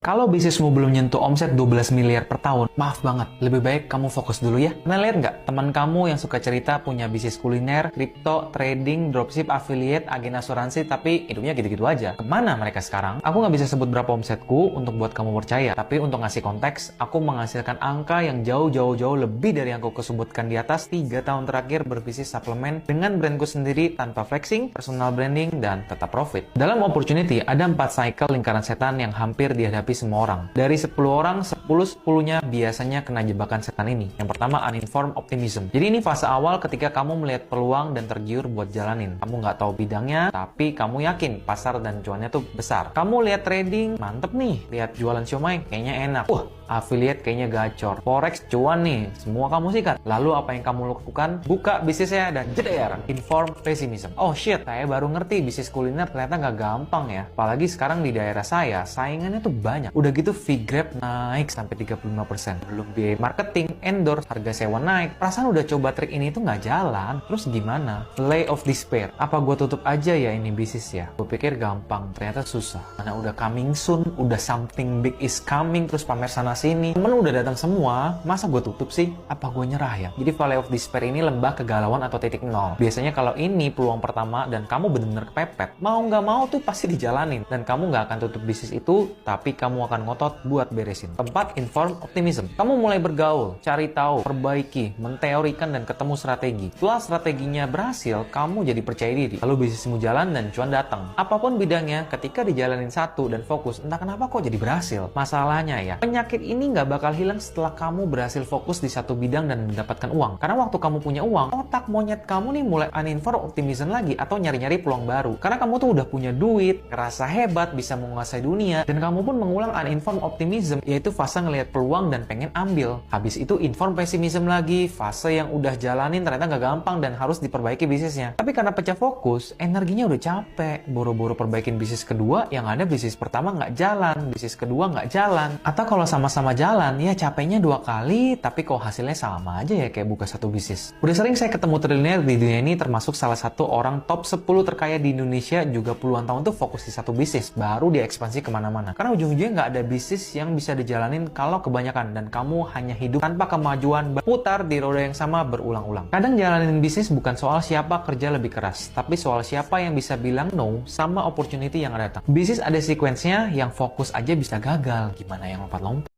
Kalau bisnismu belum nyentuh omset 12 miliar per tahun, maaf banget, lebih baik kamu fokus dulu ya. Pernah lihat nggak teman kamu yang suka cerita punya bisnis kuliner, kripto, trading, dropship, affiliate, agen asuransi, tapi hidupnya gitu-gitu aja? Kemana mereka sekarang? Aku nggak bisa sebut berapa omsetku untuk buat kamu percaya, tapi untuk ngasih konteks, aku menghasilkan angka yang jauh lebih dari yang aku sebutkan di atas 3 tahun terakhir berbisnis suplemen dengan brandku sendiri tanpa flexing, personal branding, dan tetap profit. Dalam opportunity, ada 4 cycle lingkaran setan yang hampir dihadapi semua orang. Dari 10 orang, 10-10-nya biasanya kena jebakan setan ini. Yang pertama, uninformed optimism. Jadi ini fase awal ketika kamu melihat peluang dan tergiur buat jalanin. Kamu nggak tahu bidangnya, tapi kamu yakin pasar dan cuannya tuh besar. Kamu lihat trading, mantep nih. Lihat jualan siomay, kayaknya enak. Affiliate kayaknya gacor. Forex cuan nih, semua kamu sikat. Lalu apa yang kamu lakukan? Buka bisnisnya dan jeder. Inform pessimism. Oh shit, saya baru ngerti bisnis kuliner ternyata nggak gampang ya. Apalagi sekarang di daerah saya, saingannya tuh banyak. Udah gitu fee grab naik sampai 35%. Belum biaya marketing, endorse, harga sewa naik. Perasaan udah coba trik ini tuh nggak jalan. Terus gimana? Lay of despair. Apa gue tutup aja ya ini bisnis ya? Gue pikir gampang, ternyata susah. Mana udah coming soon, udah something big is coming, terus pamer sana sini, temen udah datang semua, masa gue tutup sih? Apa gue nyerah ya? Jadi valley of despair ini lembah kegalauan atau titik nol. Biasanya kalau ini peluang pertama dan kamu bener-bener kepepet, mau nggak mau tuh pasti dijalanin. Dan kamu nggak akan tutup bisnis itu, tapi kamu akan ngotot buat beresin. Keempat, inform optimism. Kamu mulai bergaul, cari tahu, perbaiki, menteorikan dan ketemu strategi. Setelah strateginya berhasil, kamu jadi percaya diri. Lalu bisnismu jalan dan cuan datang. Apapun bidangnya, ketika dijalanin satu dan fokus, entah kenapa kok jadi berhasil. Masalahnya ya, penyakit ini nggak bakal hilang setelah kamu berhasil fokus di satu bidang dan mendapatkan uang. Karena waktu kamu punya uang, otak monyet kamu nih mulai uninformed optimism lagi atau nyari-nyari peluang baru. Karena kamu tuh udah punya duit, ngerasa hebat, bisa menguasai dunia, dan kamu pun mengulang uninformed optimism, yaitu fase ngelihat peluang dan pengen ambil. Habis itu inform pessimism lagi, fase yang udah jalanin ternyata nggak gampang dan harus diperbaiki bisnisnya. Tapi karena pecah fokus, energinya udah capek. Boro-boro perbaikin bisnis kedua, yang ada bisnis pertama nggak jalan, bisnis kedua nggak jalan. Atau kalau sama jalan, ya capeknya 2 kali, tapi kok hasilnya sama aja ya kayak buka satu bisnis. Udah sering saya ketemu triliuner di dunia ini, termasuk salah satu orang top 10 terkaya di Indonesia, juga puluhan tahun tuh fokus di satu bisnis, baru diekspansi kemana-mana. Karena ujung-ujungnya nggak ada bisnis yang bisa dijalanin kalau kebanyakan, dan kamu hanya hidup tanpa kemajuan, berputar di roda yang sama berulang-ulang. Kadang jalanin bisnis bukan soal siapa kerja lebih keras, tapi soal siapa yang bisa bilang no sama opportunity yang datang. Bisnis ada sequence-nya, yang fokus aja bisa gagal, gimana yang lompat-lompat?